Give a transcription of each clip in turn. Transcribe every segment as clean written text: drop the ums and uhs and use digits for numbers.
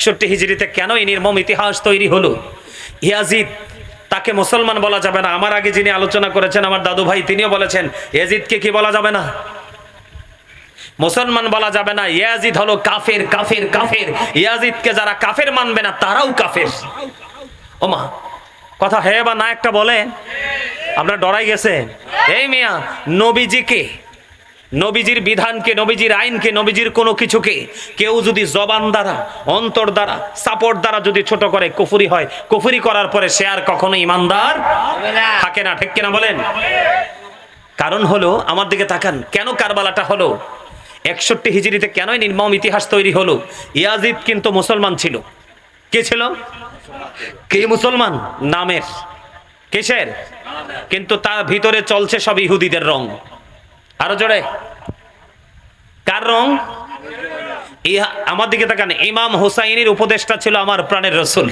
61 হিজরিতে কেন এই নির্মম ইতিহাস তৈরি হলো? ইয়াজিদ, তাকে মুসলমান বলা যাবে না। আমার আগে যিনি আলোচনা করেছেন আমার দাদু ভাই, তিনিও বলেছেন ইয়াজিদকে কি বলা যাবে না, মুসলমান বলা যাবে না। ইয়াজিদ হলো কাফের, কাফের, কাফের। ইয়াজিদকে যারা কাফের মানবে না তারাও কাফের। ওমা, কথা হে বা না একটা বলে, আপনারা ডরাই গেছেন। এই মিয়া, নবীজিকে, নবীজির বিধানকে, নবীজির আইনকে, নবীজির কোনো কিছুকে কেউ যদি জবান দ্বারা, অন্তর দ্বারা, সাপোর্ট দ্বারা যদি ছোট করে, কুফরি হয়। কুফরি করার পরে সে আর কখনো ইমানদার থাকে না। ঠিক কিনা বলেন? কারণ হলো, আমার দিকে তাকান, কেন কারবালাটা হলো? 61 হিজরিতে কেন নির্মম ইতিহাস তৈরি হলো? ইয়াজিদ কিন্তু মুসলমান ছিল। কে ছিল? কে মুসলমান? নামের। কিসের? কিন্তু তার ভিতরে চলছে সব ইহুদিদের রং। আরো জোরে, কার রং? আমার দিকে তাকান, ইমাম হুসাইনের উপদেষ্টা ছিল আমার প্রাণের রসুল।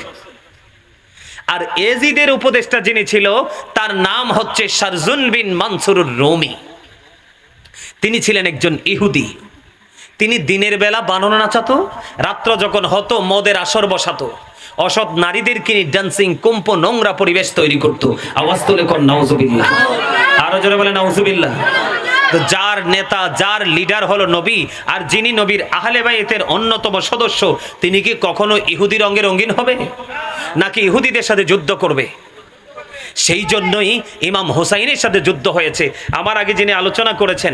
আর এজিদের উপদেষ্টা যিনি ছিল তার নাম হচ্ছে শারজুন বিন মানসুরুর রুমি। তিনি ছিলেন একজন ইহুদি। তিনি দিনের বেলা বানর নাচাতো, রাত্র যখন হতো মদের আসর বসাতো, অসৎ নারীদেরকে ডান্সিং, কম্প, নোংরা পরিবেশ তৈরি করতো। আওয়াজ তুলে কর নাউজুবিল্লাহ। আরো জোরে বলে নাউজুবিল্লাহ। তো যার নেতা, যার লিডার হলো নবী, আর যিনি নবীর আহলে বাইতের অন্যতম সদস্য, তিনি কি কখনো ইহুদি রঙে রঙিন হবে নাকি ইহুদিদের সাথে যুদ্ধ করবে? সেই জন্যই ইমাম হুসাইনের সাথে যুদ্ধ হয়েছে। আমার আগে যিনি আলোচনা করেছেন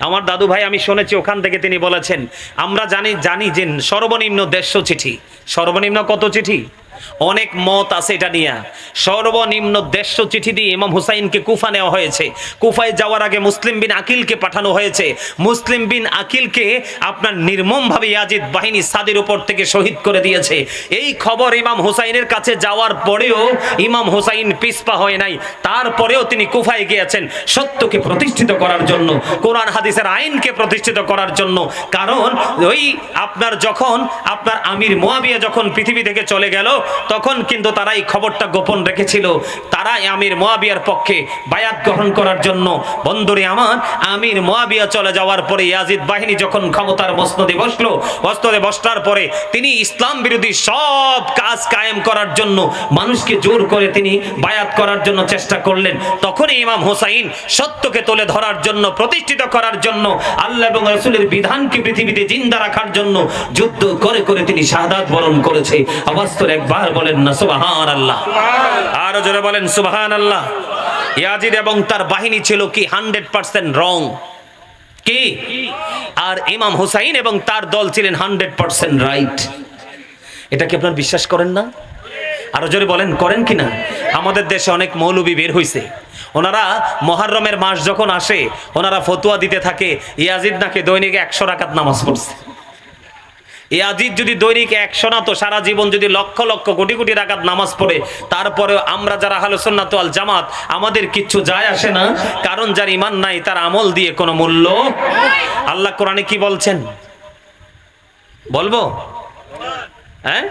আমার দাদু ভাই, আমি শুনেছি ওখান থেকে তিনি বলেছেন, আমরা জানি যে সর্বনিম্ন 150 চিঠি। সর্বনিম্ন কত চিঠি? অনেক মত আছে এটা নিয়ে। সর্বনিম্ন 150 চিঠি দিয়ে ইমাম হুসাইনকে কুফা নেওয়া হয়েছে। কুফায় যাওয়ার আগে মুসলিম বিন আকিলকে পাঠানো হয়েছে। মুসলিম বিন আকিলকে আপনার নির্মমভাবে ইয়াজিদ বাহিনী সাদের উপর থেকে শহীদ করে দিয়েছে। এই খবর ইমাম হুসাইনের কাছে যাওয়ার পরেও ইমাম হুসাইন পিছপা হয় নাই। তারপরেও তিনি কুফায় গিয়েছেন সত্যকে প্রতিষ্ঠিত করার জন্য, কোরআন হাদিসের আইনকে প্রতিষ্ঠিত করার জন্য। কারণ ওই যখন আপনার আমির মুয়াবিয়া যখন পৃথিবী থেকে চলে গেল, তখন কিন্তু তারা এই খবরটা গোপন রেখেছিল। তারা আমির মুয়াবিয়ার পক্ষে বায়াত গ্রহণ করার জন্য। বন্ধুরে আমার, আমির মুয়াবিয়া চলে যাওয়ার পরে ইয়াজিদ বাহিনী যখন ক্ষমতার মসনদে বসলো, মসনদে বসার পরে তিনি ইসলাম বিরোধী সব কাজ কায়েম করার জন্য মানুষকে জোর করে তিনি বায়াত করার জন্য চেষ্টা করলেন। তখনই ইমাম হুসাইন সত্যকে তুলে ধরার জন্য, প্রতিষ্ঠিত করার জন্য, আল্লাহ এবং রাসূলের বিধানকে পৃথিবীতে জিন্দা রাখার জন্য যুদ্ধ করে করে তিনি শাহাদাত বরণ করেছে। আওয়াজ করে একবার বলেন না সুবহানাল্লাহ। আরো জোরে বলেন সুবহানাল্লাহ। ইয়াজিদ এবং তার বাহিনী ছিল কি 100% রং কি, আর ইমাম হুসাইন এবং তার দল ছিলেন 100% রাইট। এটা কি আপনারা বিশ্বাস করেন না? আরো জোরে বলেন, করেন কিনা? আমাদের দেশে অনেক মৌলবী বের হইছে, ওনারা মুহররমের মাস যখন আসে ওনারা ফতোয়া দিতে থাকে ইয়াজিদ নাকি দৈনিক 100 রাকাত নামাজ পড়ছে। ইয়াজিদ যদি দৈনিক 100 না তো সারা জীবন যদি লক্ষ লক্ষ কোটি কোটি রাকাত নামাজ পড়ে, তারপরে আমরা যারা আহলে সুন্নাত ওয়াল জামাত, আমাদের কিচ্ছু যায় আসে না। কারণ যার ঈমান নাই তার আমল দিয়ে কোনো মূল্য। আল্লাহ কোরআনে কি বলছেন বলবো? হ্যাঁ,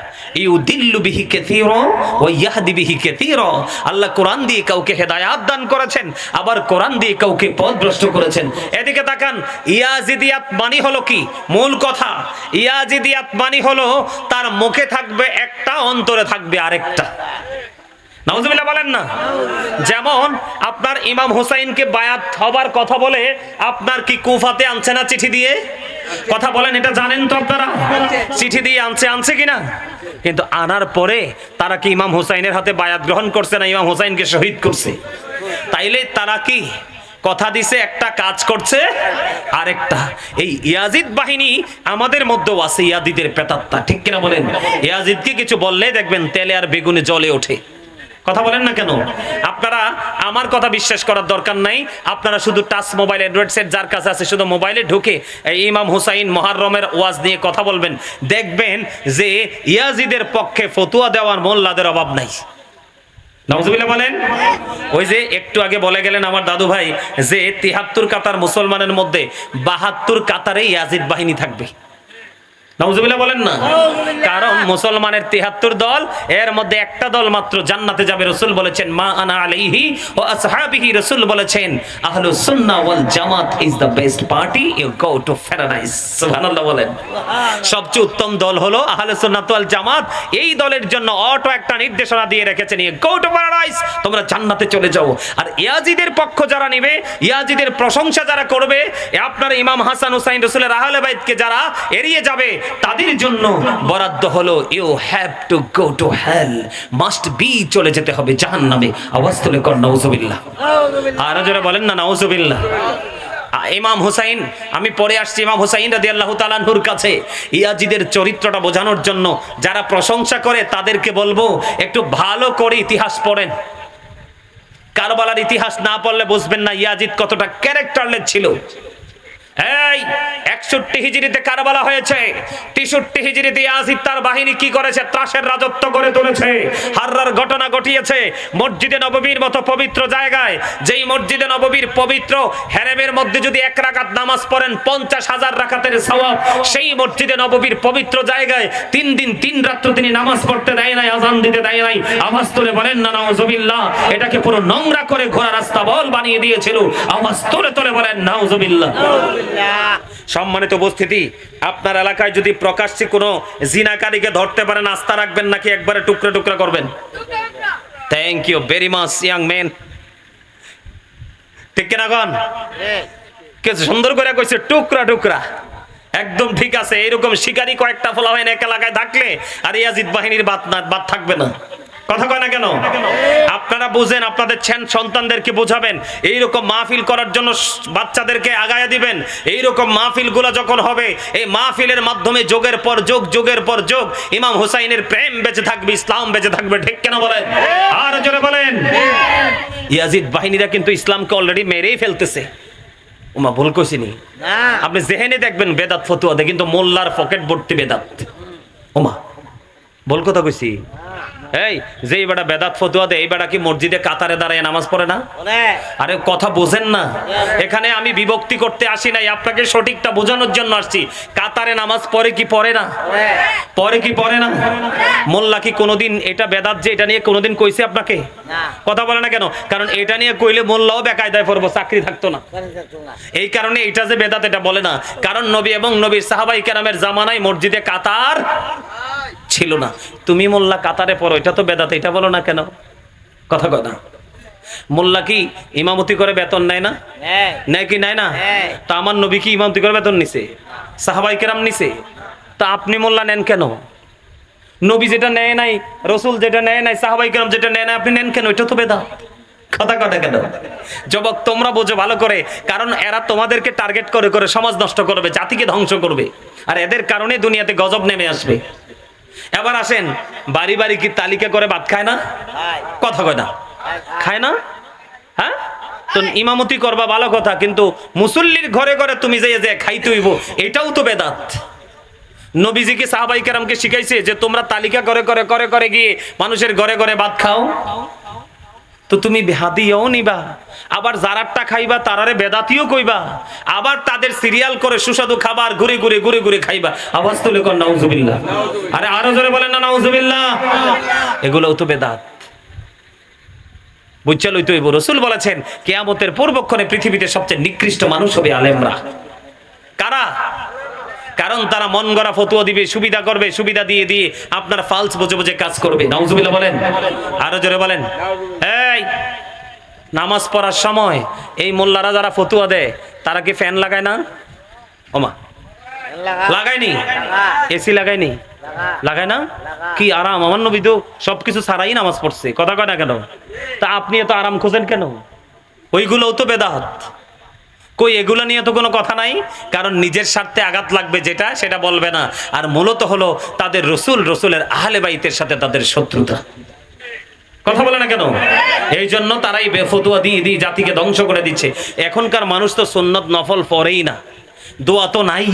ইউদিল্লু বিহি কাসীরা ওয়া ইয়াহদি বিহি কাসীরা। আল্লাহ কোরআন দিয়ে কাউকে হেদায়েত দান করেছেন, আবার কোরআন দিয়ে কাউকে পথভ্রষ্ট করেছেন। এদিকে তাকান, ইয়াজিদিয়াত মানে হলো কি? মূল কথা, ইয়াজিদিয়াত মানে হলো তার মুখে থাকবে একটা, অন্তরে থাকবে আরেকটা। নাউজুবিল্লাহ বলেন না। যেমন আপনার ইমাম হুসাইনকে বায়াত হবার কথা বলে আপনার কি কুফাতে আনছে না চিঠি দিয়ে? কথা বলেন, এটা জানেন তো আপনারা? চিঠি দিয়ে আনছে কিনা? কিন্তু আনার পরে তারা কি ইমাম হুসাইনের হাতে বায়াত গ্রহণ করছে না ইমাম হুসাইনকে শহীদ করছে? তাইলে তারা কি কথা দিছে একটা, কাজ করছে আরেকটা। এই ইয়াজিদ বাহিনী আমাদের মধ্যেও আছে, ইয়াজিদের প্রেতাত্মা। ঠিক কিনা বলেন? ইয়াজিদকে কিছু বললেই দেখবেন তেলে আর বেগুনে জ্বলে ওঠে। কথা বলেন না কেন? আপনারা আমার কথা বিশ্বাস করার দরকার নাই। আপনারা শুধু টাচ মোবাইল, অ্যান্ড্রয়েড সেট যার কাছে আছে, শুধু মোবাইলে ঢুকে ইমাম হুসাইন মুহররমের ওয়াজ নিয়ে কথা বলবেন, দেখবেন যে ইয়াজিদের পক্ষে ফতোয়া দেওয়ার মোল্লাদের অভাব নাই। নাউজুবিল্লাহ বলেন। ওই যে একটু আগে বলে গেলেন আমার দাদু ভাই যে 73 কাতার মুসলমানের মধ্যে 72 কাতারে ইয়াজিদ বাহিনী থাকবে। নাউজুবিল্লাহ বলেন না। কারণ মুসলমানের ৭৩ দল, এর মধ্যে একটা দল মাত্র জান্নাতে যাবে। রাসূল বলেছেন মা আনা আলাইহি ওয়া আসহাবিহি, রাসূল বলেছেন আহলুস সুন্নাহ ওয়াল জামাত is the best party, you go to paradise. সুবহানাল্লাহ বলেন। সবচেয়ে উত্তম দল হলো আহলুস সুন্নাহ ওয়াল জামাত। এই দলের জন্য অটো একটা নির্দেশনা দিয়ে রেখেছেন, ইউ গো টু প্যারাডাইস, তোমরা জান্নাতে চলে যাও। আর ইয়াজিদের পক্ষ যারা নেবে, ইয়াজিদের প্রশংসা যারা করবে, আপনার ইমাম হাসান হুসাইন রাসূলের আহলে বাইতকে যারা এড়িয়ে যাবে, তাদের জন্য বরাদ্দ হলো you have to go to hell, must be, চলে যেতে হবে জাহান্নামে। আওয়াজ তুলে কর নাউজুবিল্লাহ। আর যারা বলেন না নাউজুবিল্লাহ। ইমাম হুসাইন, আমি পরে আসছি ইমাম হুসাইন রাদিয়াল্লাহু তাআলা আনহুর কাছে। ইয়াজিদের চরিত্রটা বোঝানোর জন্য যারা প্রশংসা করে তাদেরকে বলবো একটু ভালো করে ইতিহাস পড়েন। কারবালার ইতিহাস না পড়লে বুঝবেন না ইয়াজিদ কতটা ক্যারেক্টারলেস ছিল। এই ৬১ হিজরিতে কারবালা হয়েছে, ৬৩ হিজরিতে ইয়াজিদ তার বাহিনী কি করেছে? ত্রাসের রাজত্ব করে তুলেছে, হাররার ঘটনা ঘটিয়েছে। মসজিদে নববীর মতো পবিত্র জায়গায়, যেই মসজিদে নববীর পবিত্র হেরেমের মধ্যে যদি ১ রাকাত নামাজ পড়েন ৫০,০০০ রাকাতের সওয়াব, সেই মসজিদে নববীর পবিত্র জায়গায় ৩ দিন ৩ রাত্র তিনি নামাজ পড়তে দেয় নাই, আযান দিতে দেয় নাই। আওয়াজ তুলে বলেন না নাউজুবিল্লাহ। এটাকে পুরো নোংরা করে ঘোড়া রাস্তা বল বানিয়ে দিয়েছিল। আওয়াজ তুলে তুলে বলেন নাউজুবিল্লাহ। সম্মানিত উপস্থিতি, আপনার এলাকায় যদি প্রকাশ্যে কোনো জিনাকারীকে ধরতে পারেন, আস্থা রাখবেন নাকি একবারে টুকরা টুকরা করবেন? Thank you very much young man. ঠিক কিনা কোন? কে সুন্দর করে কইছে টুকরা টুকরা, একদম ঠিক আছে। এইরকম শিকারী কয়েকটা ফলাফাইন এক এলাকায় থাকলে আর ইয়াজিদ বাহিনীর বাদ থাকবে না। কথা কয় না কেন? আপনারা বুঝেন, আপনাদের সন্তানদেরকে বোঝাবেন, এইরকম মাহফিল করার জন্য বাচ্চাদেরকে আগায়া দিবেন। এইরকম মাহফিলগুলো যখন হবে, এই মাহফিলের মাধ্যমে যোগের পর যোগ, যোগের পর যোগ ইমাম হুসাইনের প্রেম বেঁচে থাকবে, ইসলাম বেঁচে থাকবে। ঠিক কেন বলেন? আর জোরে বলেন। ইয়াজিদ বাহিনীরা কিন্তু ইসলামকে অলরেডি মেরেই ফেলতেছে। ওমা ভুল কইছিনি? আপনি জেহেনে দেখবেন বেদাত ফতুয়া দেয়, কিন্তু মোল্লার পকেট ভর্তি বেদাত। ওমা ভুল কথা কইছি? এই যে এই বেটা বেদাত ফতুয়া দেয়, এই বেটা কি মসজিদে কাতারে দাঁড়ায় নামাজ পড়ে না? আরে কথা বোঝেন না। এখানে আমি বিভক্তি করতে আসি নাই, আপনাকে সঠিকটা বোঝানোর জন্য আসছি। কাতারে নামাজ পড়ে কি পড়ে না? পড়ে কি পড়ে না? মোল্লা কি কোনোদিন এটা বেদাত যে এটা নিয়ে কোনোদিন কইছে আপনাকে? কথা বলে না কেন? কারণ এটা নিয়ে কইলে মোল্লাও বেকায়দায় পড়বো, চাকরি থাকতো না। এই কারণে এটা যে বেদাত এটা বলে না। কারণ নবী এবং নবীর সাহাবাই কেরামের জামানায় মসজিদে কাতার ছিল না। তুমি মোল্লা কাতারে পড়ো, এটা তো বেদাত, এটা বলো না কেন? কথা কয় না। মোল্লা কি ইমামতি করে বেতন নেয় না? নেয় কি নেয় না? তা আমার নবী কি ইমামতি করে বেতন নিছে? সাহাবাই কেরাম নিছে। তা আপনি মোল্লা নেন কেন? নবী যেটা নেয় নাই, রসুল যেটা নেয় নাই, সাহাবাই কেরাম যেটা নেয় নাই, আপনি নেন কেন? এটা তো বেদাত। কথা কথা কেন? যুবক তোমরা বোঝো ভালো করে, কারণ এরা তোমাদেরকে টার্গেট করে করে সমাজ নষ্ট করবে, জাতিকে ধ্বংস করবে। আর এদের কারণে দুনিয়াতে গজব নেমে আসবে। এবার আসেন, বাড়ি বাড়ি কি তালিকা করে ভাত খায় না? কথা কয় না? খায় না? হ্যাঁ, তো ইমামতি করবা ভালো কথা, কিন্তু মুসল্লির ঘরে ঘরে তুমি যে খাইতে হইব, এটাও তো বেদাত। নবীজি কি সাহাবাই কেরামকে শিখাইছে যে তোমরা তালিকা করে করে করে করে গিয়ে মানুষের ঘরে ঘরে ভাত খাও? তো তুমি হাদিয়াও নিবা, আবার যারারটা খাইবা তারারে বেদাতিও কইবা, আবার তাদের সিরিয়াল করে সুস্বাদু খাবার ঘুরে ঘুরে ঘুরে ঘুরে খাইবা। আওয়াজ তুলে কর নাউজুবিল্লাহ। আরে আরো জোরে বলেন না নাউজুবিল্লাহ। এগুলোও তো বেদাত। বুঝছা লইতে হইব। রাসূল বলেছেন কিয়ামতের পূর্বক্ষণে পৃথিবীতে সবচেয়ে নিকৃষ্ট মানুষ হবে আলেমরা। কারা? কারণ তারা মন গড়া ফতোয়া দিবে, সুবিধা করবে, সুবিধা দিয়ে দিয়ে আপনার ফালস বুঝে বুঝে কাজ করবে। নাউজুবিল্লাহ বলেন। আরো জোরে বলেন। এই নামাজ পড়ার সময় এই মোল্লারা যারা ফতুয়া দেয় তারা কি ফ্যান লাগায় না? ওমা লাগায়নি? এসি লাগায়নি? লাগায় না? কি আরাম! আমার নবী তো সবকিছু ছাড়াই নামাজ পড়ছে। কথা কয় না কেন? তা আপনি এত আরাম খোঁজেন কেন? ওইগুলোও তো বেদাত। কই এগুলো নিয়ে তো কোনো কথা নাই, কারণ নিজের স্বার্থে আঘাত লাগবে যেটা সেটা বলবে না। আর মূলত হলো তাদের রসুলের আহলে বাইতের সাথে তাদের শত্রুতা। কথা বলে না কেন? এই জন্য তারাই বেফতুয়া দিয়ে দিয়ে জাতিকে ধ্বংস করে দিচ্ছে। এখনকার মানুষ তো সুন্নত নফল পড়েই না, দোয়া তো নাই।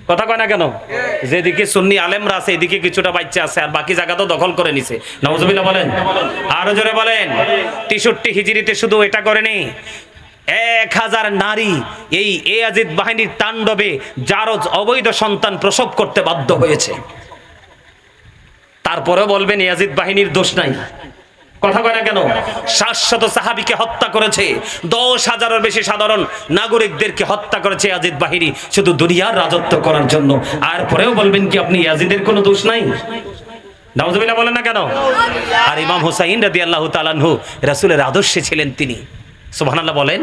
কথা কয় না কেন? যেদিকে সুন্নি আলেমরা আছে এদিকে কিছুটা বাচ্চা আছে, আর বাকি জায়গা তো দখল করে নিছে। নাউজুবিল্লাহ বলেন। আরো জোরে বলেন। ৬৩ হিজরিতে শুধু এটা করেনি, 1000 নারী এই ইয়াজিদ বাহিনীর তাণ্ডবে জারজ অবৈধ সন্তান প্রসব করতে বাধ্য হয়েছে। তারপরে বলবেন ইয়াজিদ বাহিনীর দোষ নাই। কথা কয় না কেন? 700 সাহাবীকে হত্যা করেছে, 10,000-এর বেশি সাধারণ নাগরিকদেরকে হত্যা করেছে ইয়াজিদ বাহিনী শুধু দুনিয়ার রাজত্ব করার জন্য। আর পরেও বলবেন কি আপনি ইয়াজিদের কোনো দোষ নাই? নাউজুবিল্লাহ বলেন না কেন? আর ইমাম হুসাইন রাদিয়াল্লাহু তাআলা আনহু রাসূলের আদর্শে ছিলেন তিনি। সুবহানাল্লাহ বলেন।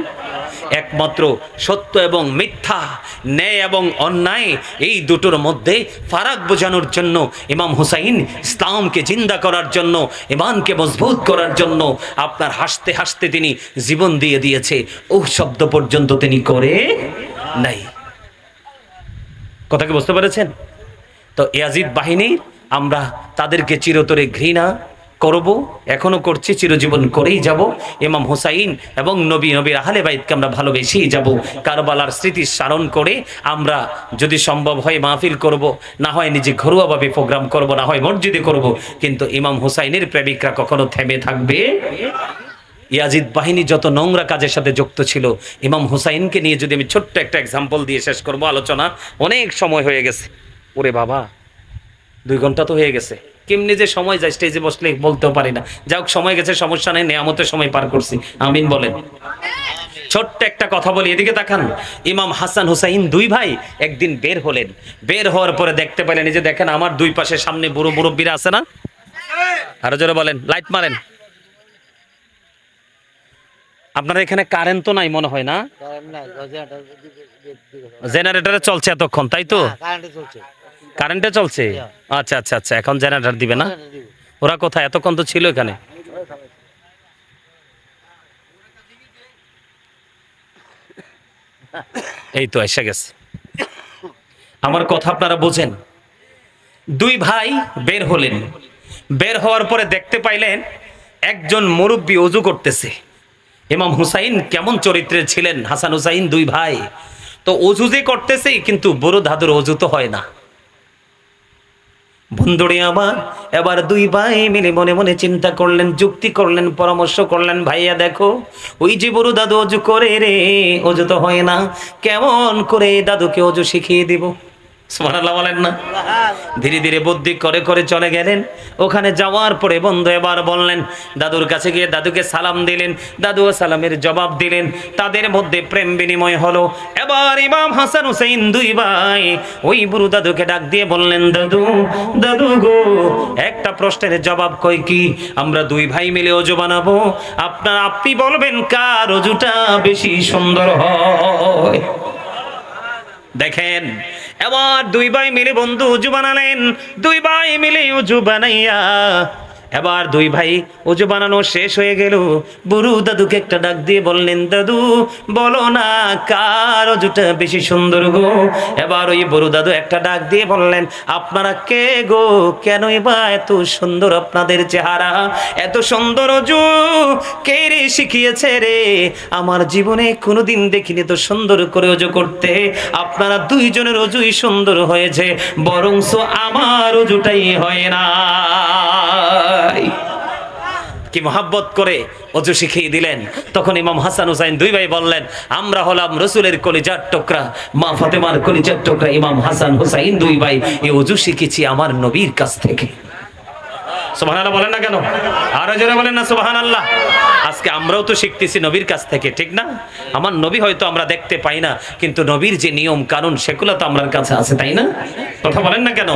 একমাত্র সত্য এবং মিথ্যা, ন্যায় এবং অন্যায়, এই দুটোর মধ্যে ফারাক বোঝানোর জন্য ইমাম হুসাইন ইসলামকে জিন্দা করার জন্য, ঈমানকে মজবুত করার জন্য আপনার হাসতে হাসতে তিনি জীবন দিয়ে দিয়েছে। ও শব্দ পর্যন্ত তিনি করে নাই। কথা কি বুঝতে পেরেছেন? তো ইয়াজিদ বাহিনী আমরা তাদেরকে চিরতরে ঘৃণা করব, এখনো করছি, চিরজীবন করেই যাব। ইমাম হুসাইন এবং নবীর আহলে বাইতকে আমরা ভালোবেসেই যাব। কারবালার স্মৃতি স্মরণ করে আমরা যদি সম্ভব হয় মাহফিল করব, না হয় নিজে ঘরোয়াভাবে প্রোগ্রাম করব, না হয় মসজিদে করব, কিন্তু ইমাম হুসাইনের প্রেমিকরা কখনো থেমে থাকবে। ইয়াজিদ বাহিনী যত নোংরা কাজের সাথে যুক্ত ছিল, ইমাম হুসাইনকে নিয়ে যদি আমি ছোট্ট একটা এক্সাম্পল দিয়ে শেষ করব আলোচনা, অনেক সময় হয়ে গেছে। ওরে বাবা, 2 ঘন্টা তো হয়ে গেছে। কেমনি যে সময় যায় স্টেজে বসলে বলতেও পারি না। যাই হোক, সময় গেছে, সমস্যা নেই, নেয়ামতের সময় পার করছি। আমিন বলেন। ছোট্ট একটা কথা বলি, এদিকে তাকান। ইমাম হাসান হুসাইন 2 ভাই একদিন বের হলেন। বের হওয়ার পরে দেখতে পেলেন, এই যে দেখেন আমার 2 পাশে সামনে বুড়ো মুরব্বীরা আছে না? আরো জোরে বলেন, লাইট মারেন। আপনারা এখানে কারেন্ট তো নাই মনে হয় না? জেনারেটরে চলছে এতক্ষণ, তাই তো? কারেন্টে চলছে। আচ্ছা আচ্ছা আচ্ছা, এখন জেনারেটর দিবে না? ওরা কোথায়? এতক্ষণ তো ছিল এখানে। এই তো এসে গেছে। আমার কথা আপনারা বোঝেন। 2 ভাই বের হলেন। বের হওয়ার পরে দেখতে পাইলেন একজন মুরব্বী ওযু করতেছে। ইমাম হুসাইন কেমন চরিত্রের ছিলেন? হাসান হুসাইন 2 ভাই তো ওযু যে করতেছে, কিন্তু বড় দাদুর ওযু তো হয় না। বন্ধুরে আমার, এবার 2 ভাই মিলে মনে মনে চিন্তা করলেন, যুক্তি করলেন, পরামর্শ করলেন। ভাইয়া দেখো, ওই যে বড় দাদু ওযু করে রে, ওযু তো হয় না, কেমন করে দাদুকে ওযু শিখিয়ে দিব? সুবহানাল্লাহ বলেন না? ধীরে ধীরে বুদ্ধি করে করে চলে গেলেন। ওখানে যাওয়ার পরে বন্ধু এবার বললেন, দাদুর কাছে গিয়ে দাদুকে সালাম দিলেন। দাদুও সালামের জবাব দিলেন। তাদের মধ্যে প্রেম বিনিময় হলো। এবার ইমাম হাসান হুসাইন 2 ভাই ওই বুড়ো দাদুকে ডাক দিয়ে বললেন, দাদু, দাদু গো, একটা প্রশ্নের জবাব কই কি? আমরা 2 ভাই মিলে ওযু বানাবো, আপনি বলবেন কার ওযুটা বেশি সুন্দর হয়। দেখেন, এবার 2 ভাই মিলে বন্ধু ওযু বানালেন। 2 ভাই মিলে ওযু বানাইয়া এবার 2 ভাই ওযু বানানো শেষ হয়ে গেল। বুড়ো দাদুকে একটা ডাক দিয়ে বললেন, দাদু বলো না কার ওযুটা বেশি সুন্দর গো? এবার ওই বুড়ো দাদু একটা ডাক দিয়ে বললেন, আপনারা কে গো? কেনই বা এত সুন্দর আপনাদের চেহারা? এত সুন্দর ওযু কে রে শিখিয়েছে রে? আমার জীবনে কোনোদিন দেখিনি তো সুন্দর করে ওযু করতে। আপনারা 2 জনের ওযুই সুন্দর হয়েছে, বরংস আমার ওযুটাই হয় না। কি মহব্বত করে ওযু শিখিয়ে দিলেন। তখন ইমাম হাসান হুসাইন 2 ভাই বললেন, আমরা হলাম রাসূলের কলিজার টুকরা, মা ফাতেমার কলিজার টুকরা ইমাম হাসান হুসাইন 2 ভাই এই ওযু শিখেছি আমার নবীর কাছ থেকে। সুবহানাল্লাহ বলেন না কেন? আরো জোরে বলেন না সুবহানাল্লাহ। আজকে আমরাও তো শিখতেছি নবীর কাছ থেকে, ঠিক না? আমার নবী হয়তো আমরা দেখতে পাই না, কিন্তু নবীর যে নিয়ম কানুন সেগুলো তো আমার কাছে আছে, তাই না? কথা বলেন না কেন?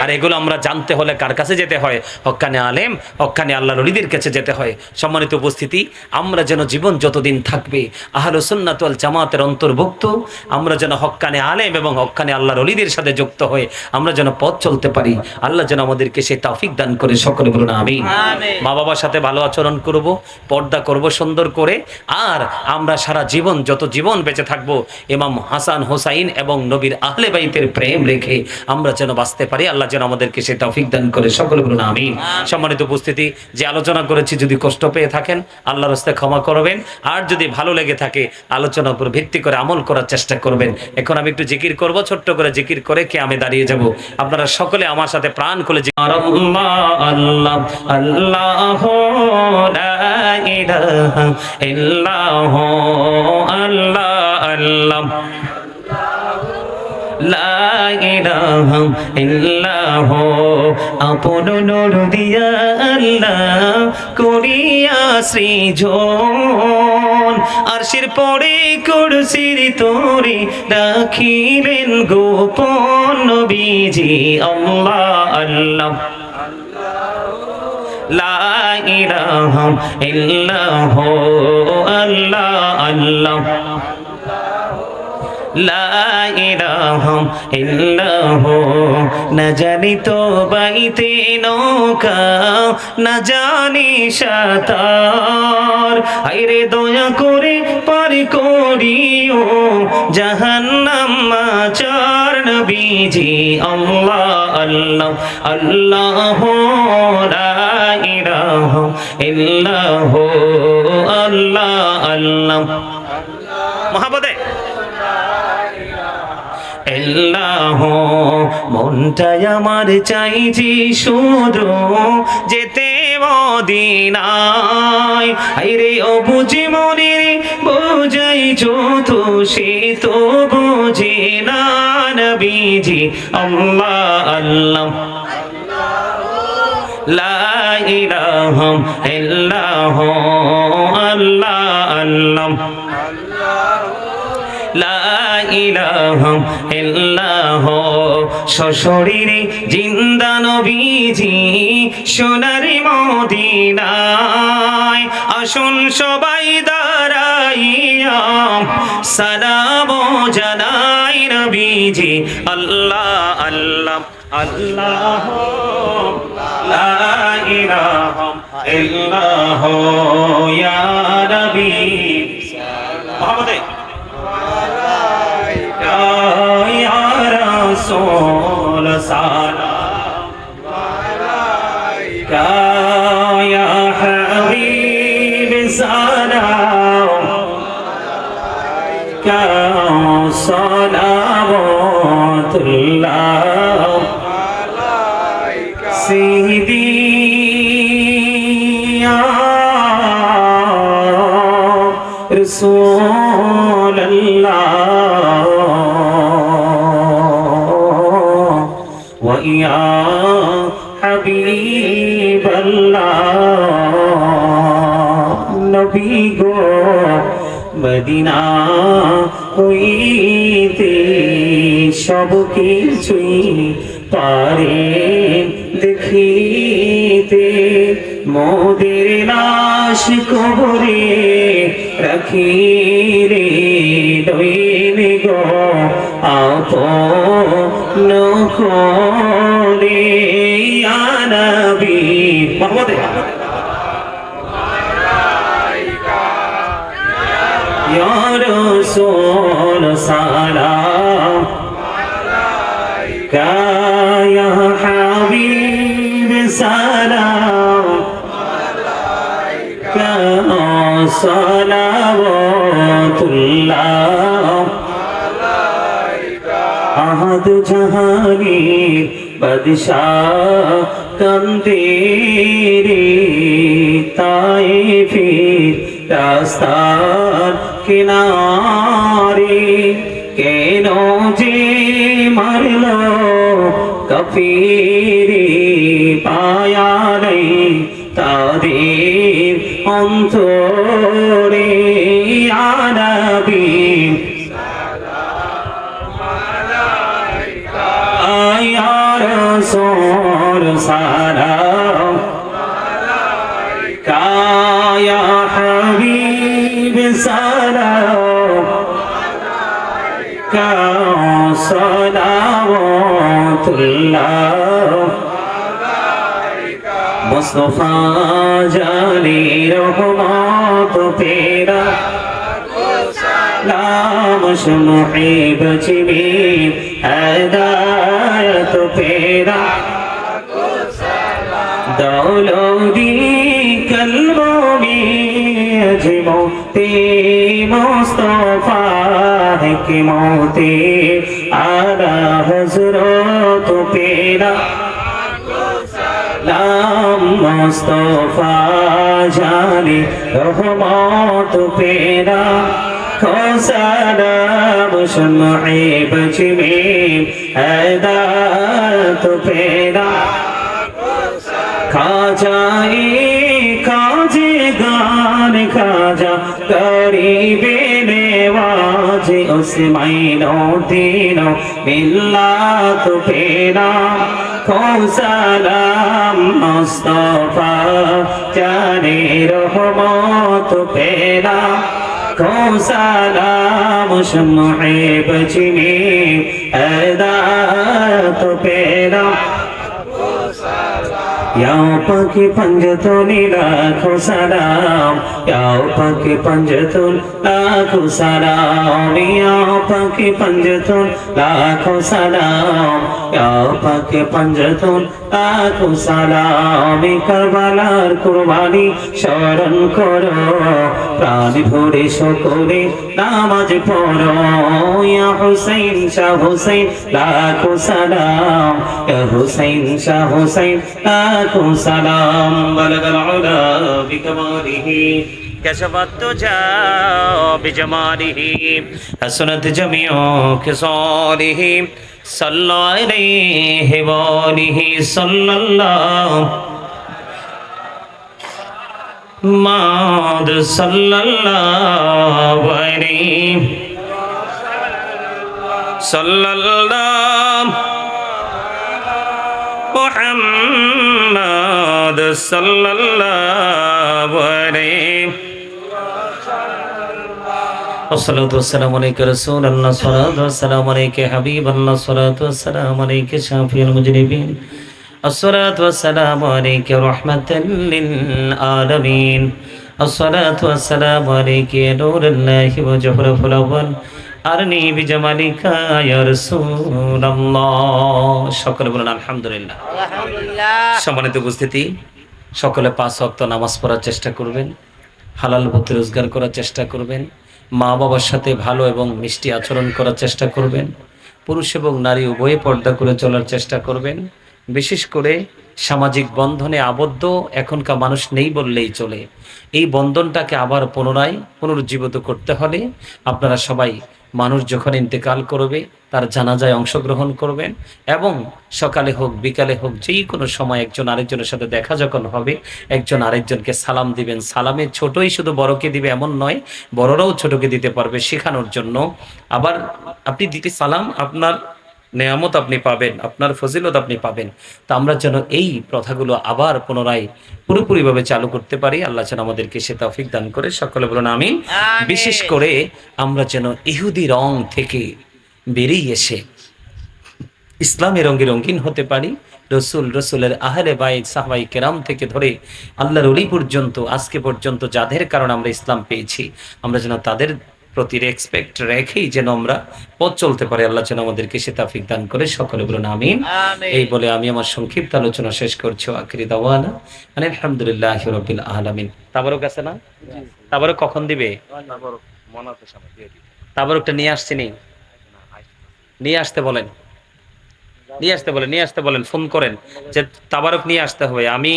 আর এগুলো আমরা জানতে হলে কার কাছে যেতে হয়? হক্কানে আলেম, হক্কানে আল্লাহর ওলিদের কাছে যেতে হয়। সম্মানিত উপস্থিতি, আমরা যেন জীবন যতদিন থাকবে আহলুস সুন্নাত ওয়াল জামাতের অন্তর্ভুক্ত, আমরা যেন হক্কানে আলেম এবং হক্কানে আল্লাহর ওলিদের সাথে যুক্ত হয়ে আমরা যেন পথ চলতে পারি। আল্লাহ যেন আমাদেরকে সেই তৌফিক দান করে। সকলে বলুন আমিন। মা বাবার সাথে ভালো আচরণ করব, পর্দা করব সুন্দর করে। আর আমরা সারা জীবন, যত জীবন বেঁচে থাকবো, ইমাম হাসান হুসাইন এবং নবীর আহলে বাইতের প্রেম রেখে আমরা যেন বাঁচতে পারি। আল্লাহ যেন আমাদেরকে সেই তৌফিক দান করে। সকলে বলুন আমিন। সম্মানিত উপস্থিতি, যে আলোচনা করেছি যদি কষ্ট পেয়ে থাকেন আল্লাহর রাস্তায় ক্ষমা করবেন। আর যদি ভালো লেগে থাকে আলোচনার উপর ভিত্তি করে আমল করার চেষ্টা করবেন। এখন আমি একটু জিকির করব, ছোট্ট করে জিকির করে কে আমি দাঁড়িয়ে যাব। আপনারা সকলে আমার সাথে প্রাণ খুলে আল্লাহ আল্লাহ আল্লাহ লা ইলাহা ইল্লাল্লাহ আল্লাহ আল্লাহ লা ইলাহা ইল্লাল্লাহ আপন নূর দিয়া আল্লাহ করিয়া সৃজন আরশের পরে কুরসির তোরে রাখিলেন গোপন নবীজি আল্লাহ আল্লাহ লা ইলাহা ইল্লাল্লাহ আল্লাহ আল্লাহ লা ইলাহা ইল্লাল্লাহ না জানি তো বাইতে নৌকা না জানি সাঁতার আইরে দয়া করে পার করিও জাহান্নাম মাচার নবীজি আল্লাহ আল্লাহ আল্লাহ লা ইলাহা ইল্লাল্লাহ আল্লাহ আল্লাহ মহাপদে আল্লাহ মনটাই আমার চাইছি শুধু যেতে মদিনায় আইরে ও বুঝি মনের বোঝাই যত সে তো বোঝে না নবীজি আল্লাহ আল্লাহ লা ইলাহা ইল্লাল্লাহ আল্লাহ আল্লাহ লা ইলাহা ইল্লাল্লাহ সশরীরে জিন্দা নবীজি সোনার মদিনায় আসুন সবাই দাঁড়াইয়া সালাম জানাই নবীজি আল্লাহ আল্লাহ আল্লাহ লা ইলাহা ইল্লাল্লাহ ইয়া নবী মুহাম্মদে या रसूल सलाम अलैका या हबीब सलाम अलैका सलावतुल्लाह अलैका सीदी या रसूल अल्लाह या हबीब अल्लाह नबी गो मदीना হইতে সব কিছুই পারে দেখিতে মোদের লাশ কবরে রাখি রে দইনে গো আপন করে ইয়া নবী মুহাম্মদে ইয়া রাসূল সালাম আলাইকা ইয়া হাবিব সালাম আলাইকা সালাওয়াতুল্লাহ আহাদ জাহানের বাদশাহ কান্দে রে তায়েফের রাস্তার কিনারে কেন যে মারল কাফিরে পায়া নেই তাদের অন্তরে ইয়া নবী या रसूल सलाम अलैका या हबीब सलाम अलैका सलावतुल्लाह अलैका मुस्तफा जाने रहमत तेरा नाम मुहिब में हदायत तेरा दौलौदी कल्बों में अजमोते मुस्तफा है कि मोते आला हजरत तेरा नाम মুস্তফা জানে রহমত পেরা সালাম শমঈ বজমে হেদায়েত পেরা খাজাই কাজে গান খাজা গরিবে নেওয়াজ উসমাইনো দিনো মিল্লাত পেরা সালাম মুস্তফা জানে রহমত পেরা সালাম শমঈ বজমে হেদায়েত পেরা या पकी पंजतोनी लाखों सलाम या पकी पंजतोन लाखों सलाम या पकी पंजतोन लाखों सलाम या पकी पंजतोन लाखों सलाम करबलार कुर्बानी शरण करो प्राण भरे সকলে নামাজ পড়ো या हुसैन शाह हुसैन लाखों सलाम या हुसैन शाह हुसैन लाखों सलाम बलग العلا بكماله كشف الدجى بجماله حسنت جميع خصاله صلى عليه وآله صلى الله محمد صلى الله عليه صلى الله محمد صلى الله عليه والصلاة والسلام عليك رسول الله الصلاة والسلام عليك حبيب الله الصلاة والسلام عليك شافي المجرمين الصلاة والسلام عليك رحمة للعالمين الصلاة والسلام عليك نور الله وجهره الأول أرني بجمالك يا رسول الله সকলে বলেন আলহামদুলিল্লাহ সম্মানিত উপস্থিতি সকলে 5 ওয়াক্ত নামাজ পড়ার চেষ্টা করবেন হালাল পথে রোজগার করার চেষ্টা করবেন মা বাবার সাথে ভালো এবং মিষ্টি আচরণ করার চেষ্টা করবেন পুরুষ এবং নারী উভয়ে পর্দা করে চলার চেষ্টা করবেন বিশেষ করে সামাজিক বন্ধনে আবদ্ধ এখনকার মানুষ নেই বললেই চলে এই বন্ধনটাকে আবার পুনরুজ্জীবিত করতে হলে আপনারা সবাই মানুষ যখন ইন্তেকাল করবে তার জানাজায় অংশগ্রহণ করবেন এবং সকালে হোক বিকালে হোক যেই কোনো সময় একজন আরেকজনের সাথে দেখা যখন হবে একজন আরেকজনকে সালাম দিবেন সালামে ছোটই শুধু বড়কে দিবে এমন নয় বড়রাও ছোটকে দিতে পারবে শেখানোর জন্য আবার আপনি দিতে সালাম আপনার নেয়ামত আপনি পাবেন আপনার ফজিলত আপনি পাবেন তো আমরা যেন এই প্রথাগুলো আবার পুনরায় পুরোপুরিভাবে চালু করতে পারি আল্লাহ যেন আমাদেরকে সে তৌফিক দান করে সকলে বলুন আমিন বিশেষ করে আমরা যেন ইহুদি রং থেকে বেরিয়ে এসে ইসলামের রঙে রঙিন হতে পারি রসুলের আহলে বাইত সাহাবায়ে কেরাম থেকে ধরে আল্লাহর ওলি পর্যন্ত আজকে পর্যন্ত যাদের কারণে আমরা ইসলাম পেয়েছি আমরা যেন তাদের প্রতি রেসপেক্ট রেখেই যেন আমরা পথ চলতে পারি আল্লাহ যেন আমাদেরকে সে তৌফিক দান করে সকলে বলুন আমিন এই বলে আমি আমার সংক্ষিপ্ত আলোচনা শেষ করছি আখিরি দাওয়ানা আলহামদুলিল্লাহি রাব্বিল আলামিন তাবারক আছে না তাবারক কখন দিবে তাবারকটা নিয়ে আসছি নি নিয়ে আসতে বলেন নিয়ে আসতে বলেন ফোন করেন যে তাবারক নিয়ে আসতে হবে আমি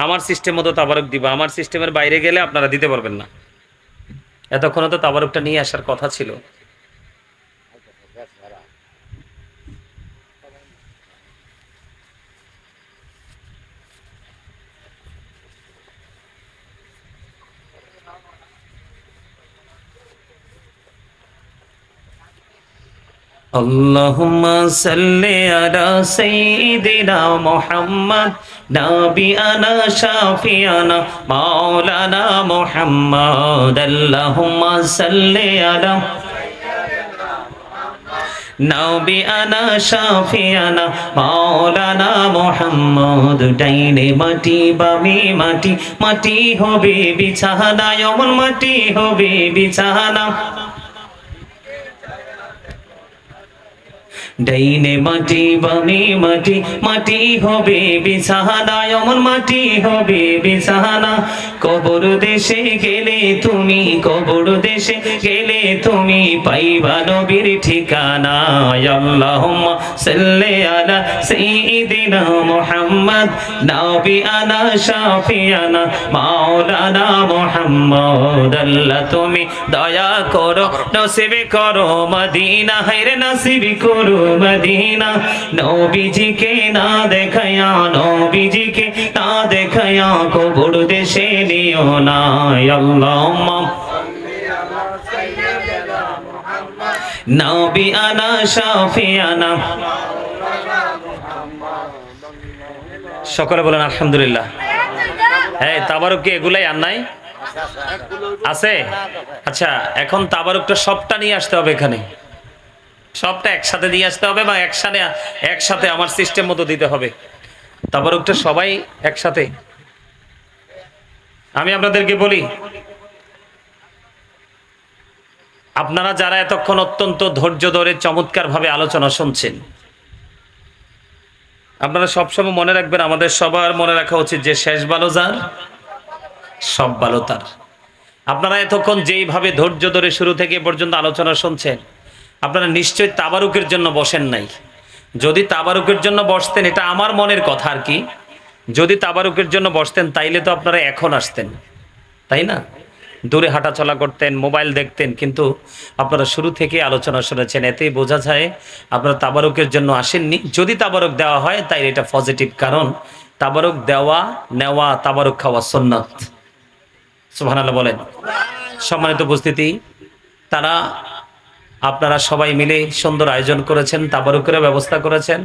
আমার সিস্টেম মতো তাবারক দিব আমার সিস্টেমের বাইরে গেলে আপনারা দিতে পারবেন না এতক্ষণ তো তাবারকটা নিয়ে আসার কথা ছিল Allahumma salli ala sayyidina Muhammad nabiana shafiana maulana Muhammad Allahumma salli ala nabiana shafiana maulana Muhammad daine mati bami mati mati hobe bichhana yomon mati hobe bichhana ডাইনে মাটি বামে মাটি, মাটি হবে বিছানা, এমন মাটি হবে বিছানা। কবর দেশে গেলে তুমি, কবর দেশে গেলে তুমি পাইবা নবীর ঠিকানা। আল্লাহুম্মা সাল্লি আলা সাইয়্যিদিনা মুহাম্মদ নাবিয়ানা শাফিয়ানা মাওলানা মুহাম্মদ। আল্লাহ তুমি দয়া করো, নসিব করো মদিনা, হায়রে নসিব করো মদিনা। নবীজিকে না দেখায়া, নবীজিকে না দেখায়া কবর দেশে নিও না। আল্লাহুম্মা নাবিয়ানা শাফিয়ানা। সকলে বলেন আলহামদুলিল্লাহ। হ্যাঁ, তাবারুক কি এগুলাই আর নাই? আছে? আচ্ছা, এখন তাবারুকটা সবটা নিয়ে আসতে হবে এখানে, সবটা একসাথে নিয়ে আসতে হবে, বা একসাথে আমার সিস্টেম মতো দিতে হবে। তাবারুকটা সবাই একসাথে। আমি আপনাদেরকে বলি, আপনারা যারা এতক্ষণ অত্যন্ত ধৈর্য ধরে চমৎকার ভাবে আলোচনা শুনছেন, আপনারা সবসময় মনে রাখবেন, আমাদের সবার মনে রাখা উচিত যে শেষ ভালো যার, সব ভালো তার। আপনারা এতক্ষণ যেইভাবে ধৈর্য ধরে শুরু থেকে পর্যন্ত আলোচনা শুনছেন, আপনারা নিশ্চয়ই তাবারুকের জন্য বসেন নাই। যদি তাবারুকের জন্য বসতেন, এটা আমার মনের কথা আর কি, যদি তাবারুকের জন্য বসতেন তাইলে তো আপনারা এখন আসতেন, তাই না? দূরে হাঁটাচলা করতেন, মোবাইল দেখতেন, কিন্তু আপনারা শুরু থেকে আলোচনা শুনেছেন, এতেই বোঝা যায় আপনারা তাবারুকের জন্য আসেননি। যদি তাবারুক দেওয়া হয় তাই এটা পজিটিভ, কারণ তাবারুক দেওয়া, নেওয়া, তাবারুক খাওয়া সুন্নাত। সুবহানাল্লাহ বলেন। সম্মানিত উপস্থিতি, তারা আপনারা সবাই মিলে সুন্দর আয়োজন করেছেন, তাবারুকের ব্যবস্থা করেছেন।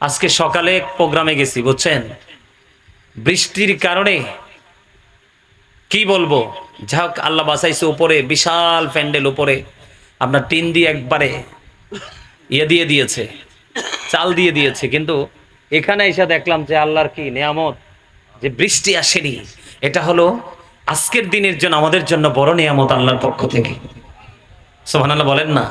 আজকে সকালে প্রোগ্রামে গেছি, বুঝছেন, বৃষ্টির কারণে কি বলবো, যাক আল্লাহ বাঁচাইছে। উপরে বিশাল প্যান্ডেল, উপরে আপনার টিন দিয়ে একবারে ইয়ে দিয়ে দিয়েছে, চাল দিয়ে দিয়েছে, কিন্তু এখানে এসে দেখলাম যে আল্লাহর কি নিয়ামত, যে বৃষ্টি আসেনি। এটা হলো আজকের দিনের জন্য আমাদের জন্য বড় নিয়ামত আল্লাহর পক্ষ থেকে। সুবহানাল্লাহ বলেন না?